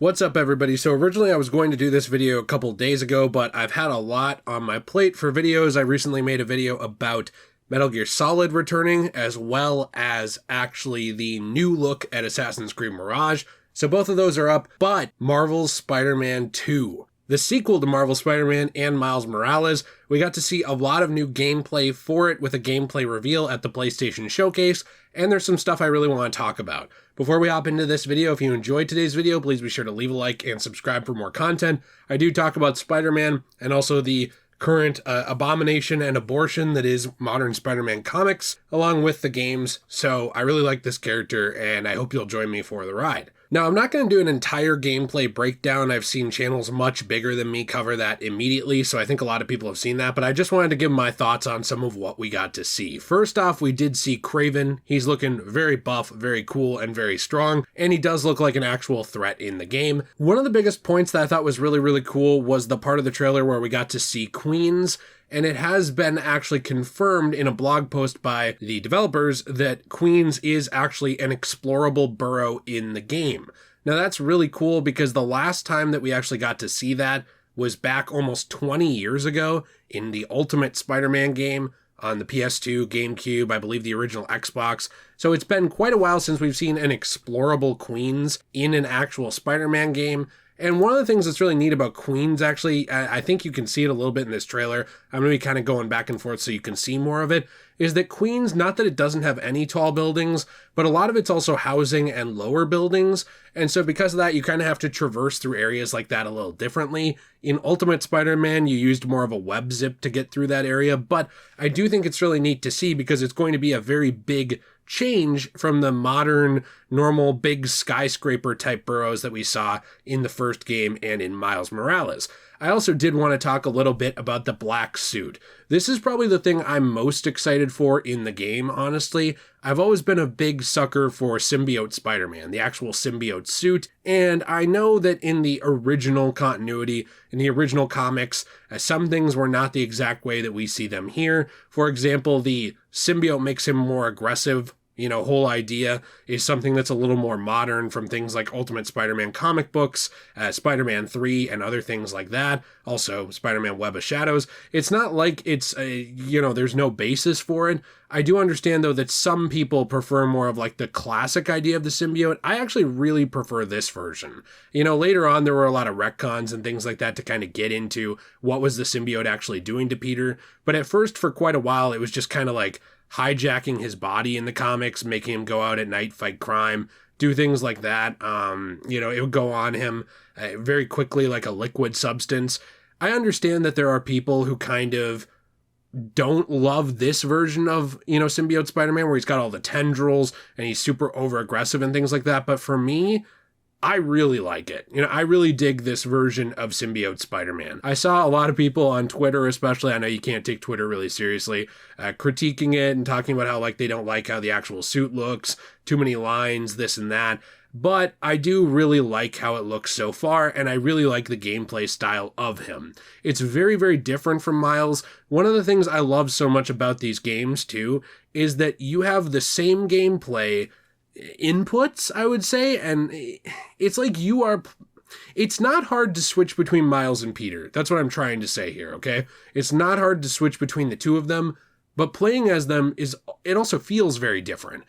What's up, everybody? So originally I was going to do this video a couple days ago, but I've had a lot on my plate for videos. I recently made a video about Metal Gear Solid returning, as well as actually the new look at Assassin's Creed Mirage. So both of those are up, but Marvel's Spider-Man 2, the sequel to Marvel's Spider-Man and Miles Morales, we got to see a lot of new gameplay for it with a gameplay reveal at the PlayStation Showcase, and there's some stuff I really want to talk about. Before we hop into this video, if you enjoyed today's video, please be sure to leave a like and subscribe for more content. I do talk about Spider-Man and also the current abomination and abortion that is modern Spider-Man comics, along with the games, so I really like this character, and I hope you'll join me for the ride. Now, I'm not going to do an entire gameplay breakdown. I've seen channels much bigger than me cover that immediately, so I think a lot of people have seen that, but I just wanted to give my thoughts on some of what we got to see. First off, we did see Kraven. He's looking very buff, very cool, and very strong, and he does look like an actual threat in the game. One of the biggest points that I thought was really cool was the part of the trailer where we got to see Queens, and it has been actually confirmed in a blog post by the developers that Queens is actually an explorable borough in the game. Now that's really cool because the last time that we actually got to see that was back almost 20 years ago in the Ultimate Spider-Man game on the PS2, GameCube, I believe the original Xbox. So it's been quite a while since we've seen an explorable Queens in an actual Spider-Man game. And one of the things that's really neat about Queens, actually, I think you can see it a little bit in this trailer, I'm going to be kind of going back and forth so you can see more of it, is that Queens, not that it doesn't have any tall buildings, but a lot of it's also housing and lower buildings, and so because of that, you kind of have to traverse through areas like that a little differently. In Ultimate Spider-Man, you used more of a web zip to get through that area, but I do think it's really neat to see because it's going to be a very big change from the modern, normal, big skyscraper type boroughs that we saw in the first game and in Miles Morales. I also did want to talk a little bit about the black suit. This is probably the thing I'm most excited for in the game, honestly. I've always been a big sucker for symbiote Spider-Man, the actual symbiote suit, and I know that in the original continuity, in the original comics, some things were not the exact way that we see them here. For example, the symbiote makes him more aggressive. Whole idea is something that's a little more modern from things like Ultimate Spider-Man comic books, Spider-Man 3, and other things like that. Also, Spider-Man Web of Shadows. It's not like it's, there's no basis for it. I do understand, though, that some people prefer more of like the classic idea of the symbiote. I actually really prefer this version. Later on, there were a lot of retcons and things like that to kind of get into what was the symbiote actually doing to Peter. But at first, for quite a while, it was just kind of like hijacking his body in the comics, making him go out at night, fight crime, do things like that. It would go on him very quickly like a liquid substance. I understand that there are people who kind of don't love this version of, symbiote Spider-Man where he's got all the tendrils and he's super over aggressive and things like that. But for me, I really like it. I really dig this version of symbiote Spider-Man. I saw a lot of people on Twitter, especially, I know you can't take Twitter really seriously, critiquing it and talking about how they don't like how the actual suit looks, too many lines, this and that. But I do really like how it looks so far, and I really like the gameplay style of him. It's very different from Miles. One of the things I love so much about these games, too, is that you have the same gameplay inputs, I would say, and it's like it's not hard to switch between Miles and Peter. That's what I'm trying to say here, okay? It's not hard to switch between the two of them, but playing as them it also feels very different.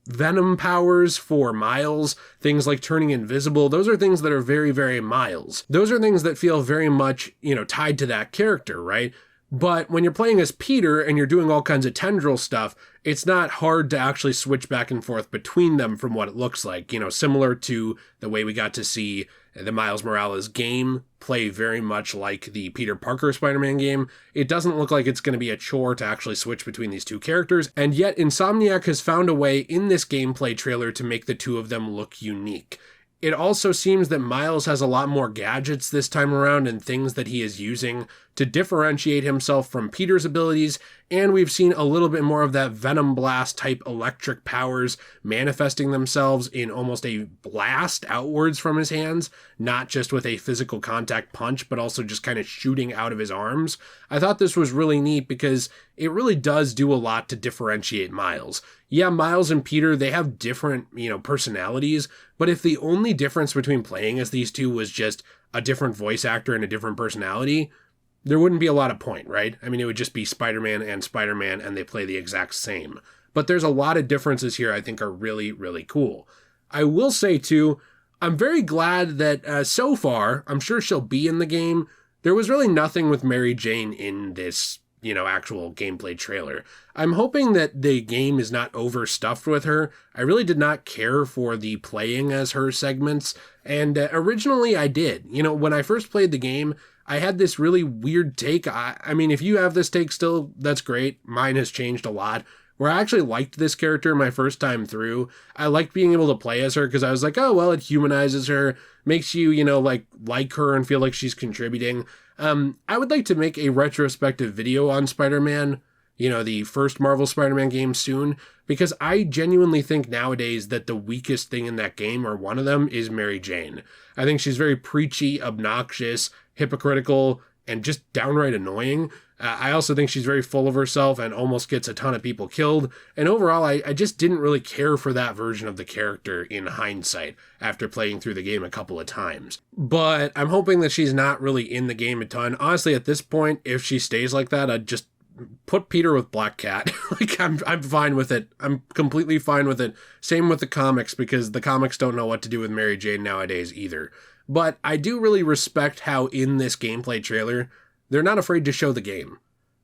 Venom powers for Miles, things like turning invisible, those are things that are very Miles. Those are things that feel very much, tied to that character, right? But when you're playing as Peter and you're doing all kinds of tendril stuff, it's not hard to actually switch back and forth between them from what it looks like. Similar to the way we got to see the Miles Morales game play very much like the Peter Parker Spider-Man game. It doesn't look like it's going to be a chore to actually switch between these two characters, and yet Insomniac has found a way in this gameplay trailer to make the two of them look unique. It also seems that Miles has a lot more gadgets this time around and things that he is using to differentiate himself from Peter's abilities, and we've seen a little bit more of that Venom Blast type electric powers manifesting themselves in almost a blast outwards from his hands, not just with a physical contact punch, but also just kind of shooting out of his arms. I thought this was really neat because it really does do a lot to differentiate Miles. yeah, Miles and Peter, they have different, personalities, but if the only difference between playing as these two was just a different voice actor and a different personality, there wouldn't be a lot of point, right? I mean, it would just be Spider-Man and Spider-Man, and they play the exact same. But there's a lot of differences here I think are really, really cool. I will say, too, I'm very glad that so far, I'm sure she'll be in the game, there was really nothing with Mary Jane in this, actual gameplay trailer. I'm hoping that the game is not overstuffed with her. I really did not care for the playing as her segments, and originally I did. When I first played the game, I had this really weird take. I mean, if you have this take still, that's great. Mine has changed a lot. Where I actually liked this character my first time through. I liked being able to play as her because I was like, oh, well, it humanizes her, makes you, like her and feel like she's contributing. I would like to make a retrospective video on Spider-Man, the first Marvel Spider-Man game soon, because I genuinely think nowadays that the weakest thing in that game, or one of them, is Mary Jane. I think she's very preachy, obnoxious, hypocritical, and just downright annoying. I also think she's very full of herself and almost gets a ton of people killed. And overall, I just didn't really care for that version of the character in hindsight after playing through the game a couple of times. But I'm hoping that she's not really in the game a ton. Honestly, at this point, if she stays like that, I'd just put Peter with Black Cat. I'm fine with it. I'm completely fine with it. Same with the comics, because the comics don't know what to do with Mary Jane nowadays either. But I do really respect how in this gameplay trailer, they're not afraid to show the game,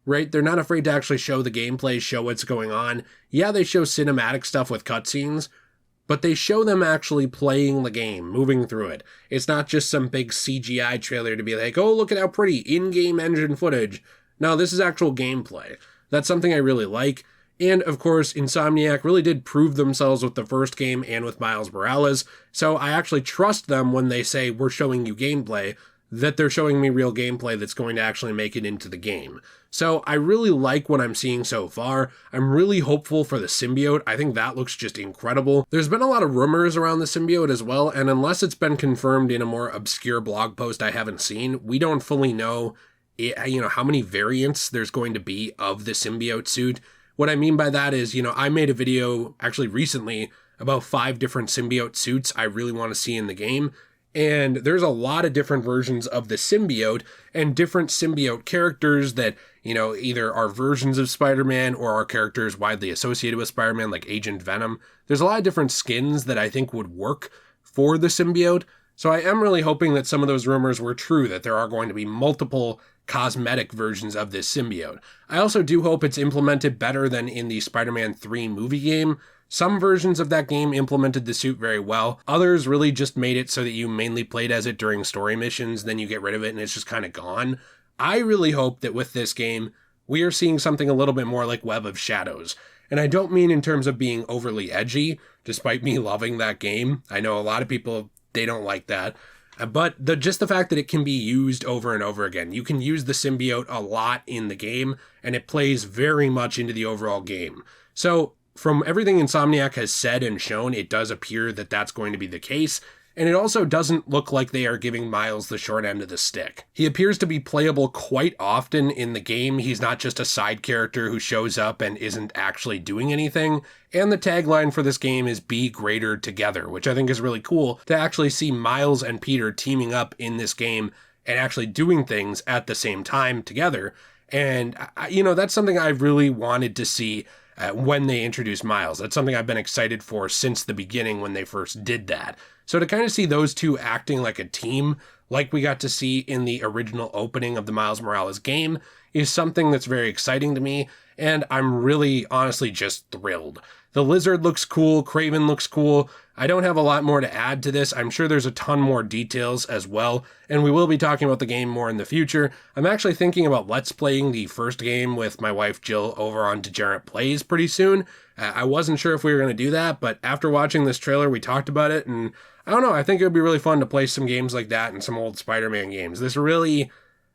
right? They're not afraid to actually show the gameplay, show what's going on. Yeah, they show cinematic stuff with cutscenes, but they show them actually playing the game, moving through it. It's not just some big CGI trailer to be like, oh, look at how pretty in-game engine footage. No, this is actual gameplay. That's something I really like. And, of course, Insomniac really did prove themselves with the first game and with Miles Morales, so I actually trust them when they say, we're showing you gameplay, that they're showing me real gameplay that's going to actually make it into the game. So I really like what I'm seeing so far. I'm really hopeful for the symbiote. I think that looks just incredible. There's been a lot of rumors around the symbiote as well, and unless it's been confirmed in a more obscure blog post I haven't seen, we don't fully know, how many variants there's going to be of the symbiote suit. What I mean by that is, I made a video actually recently about 5 different symbiote suits I really want to see in the game. And there's a lot of different versions of the symbiote and different symbiote characters that, either are versions of Spider-Man or are characters widely associated with Spider-Man, like Agent Venom. There's a lot of different skins that I think would work for the symbiote. So I am really hoping that some of those rumors were true, that there are going to be multiple cosmetic versions of this symbiote. I also do hope it's implemented better than in the Spider-Man 3 movie game. Some versions of that game implemented the suit very well. Others really just made it so that you mainly played as it during story missions, then you get rid of it and it's just kind of gone. I really hope that with this game, we are seeing something a little bit more like Web of Shadows. And I don't mean in terms of being overly edgy, despite me loving that game. I know a lot of people, they don't like that. But just the fact that it can be used over and over again. You can use the symbiote a lot in the game, and it plays very much into the overall game. So, from everything Insomniac has said and shown, it does appear that that's going to be the case, and it also doesn't look like they are giving Miles the short end of the stick. He appears to be playable quite often in the game. He's not just a side character who shows up and isn't actually doing anything, and the tagline for this game is "Be Greater Together," which I think is really cool to actually see Miles and Peter teaming up in this game and actually doing things at the same time together. And, that's something I really wanted to see when they introduced Miles. That's something I've been excited for since the beginning when they first did that. So to kind of see those two acting like a team, like we got to see in the original opening of the Miles Morales game, is something that's very exciting to me, and I'm really, honestly, just thrilled. The lizard looks cool, Kraven looks cool. I don't have a lot more to add to this. I'm sure there's a ton more details as well, and we will be talking about the game more in the future. I'm actually thinking about let's playing the first game with my wife Jill over on Degenerate Plays pretty soon. I wasn't sure if we were going to do that, but after watching this trailer, we talked about it, and I don't know, I think it would be really fun to play some games like that and some old Spider-Man games. This really,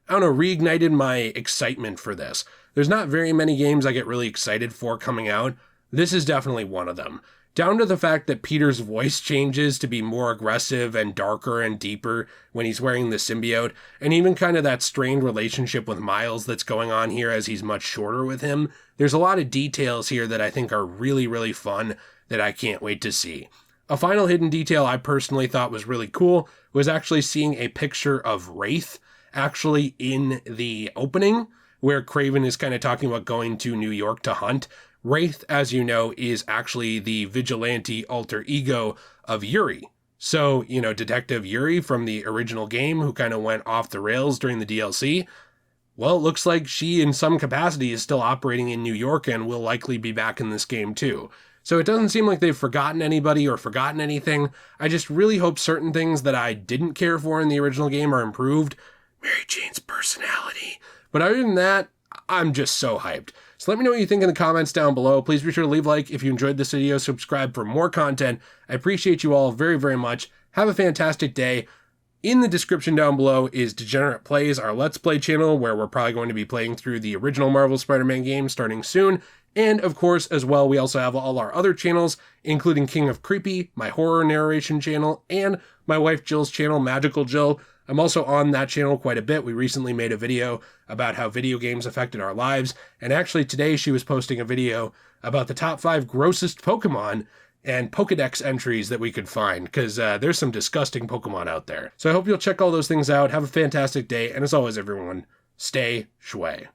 reignited my excitement for this. There's not very many games I get really excited for coming out. This is definitely one of them. down to the fact that Peter's voice changes to be more aggressive and darker and deeper when he's wearing the symbiote, and even kind of that strained relationship with Miles that's going on here as he's much shorter with him. There's a lot of details here that I think are really, really fun that I can't wait to see. A final hidden detail I personally thought was really cool was actually seeing a picture of Wraith actually in the opening, where Kraven is kind of talking about going to New York to hunt. Wraith, as you know, is actually the vigilante alter ego of Yuri. So, Detective Yuri from the original game, who kind of went off the rails during the DLC, well, it looks like she in some capacity is still operating in New York and will likely be back in this game too. So it doesn't seem like they've forgotten anybody or forgotten anything. I just really hope certain things that I didn't care for in the original game are improved. Mary Jane's personality. But other than that, I'm just so hyped. So let me know what you think in the comments down below. Please be sure to leave a like if you enjoyed this video, subscribe for more content. I appreciate you all very, very much. Have a fantastic day. In the description down below is Degenerate Plays, our Let's Play channel, where we're probably going to be playing through the original Marvel Spider-Man game starting soon. And of course, as well, we also have all our other channels, including King of Creepy, my horror narration channel, and my wife Jill's channel, Magical Jill. I'm also on that channel quite a bit. We recently made a video about how video games affected our lives, and actually today she was posting a video about the top 5 grossest Pokemon and Pokedex entries that we could find, because there's some disgusting Pokemon out there. So I hope you'll check all those things out. Have a fantastic day, and as always, everyone, stay shui.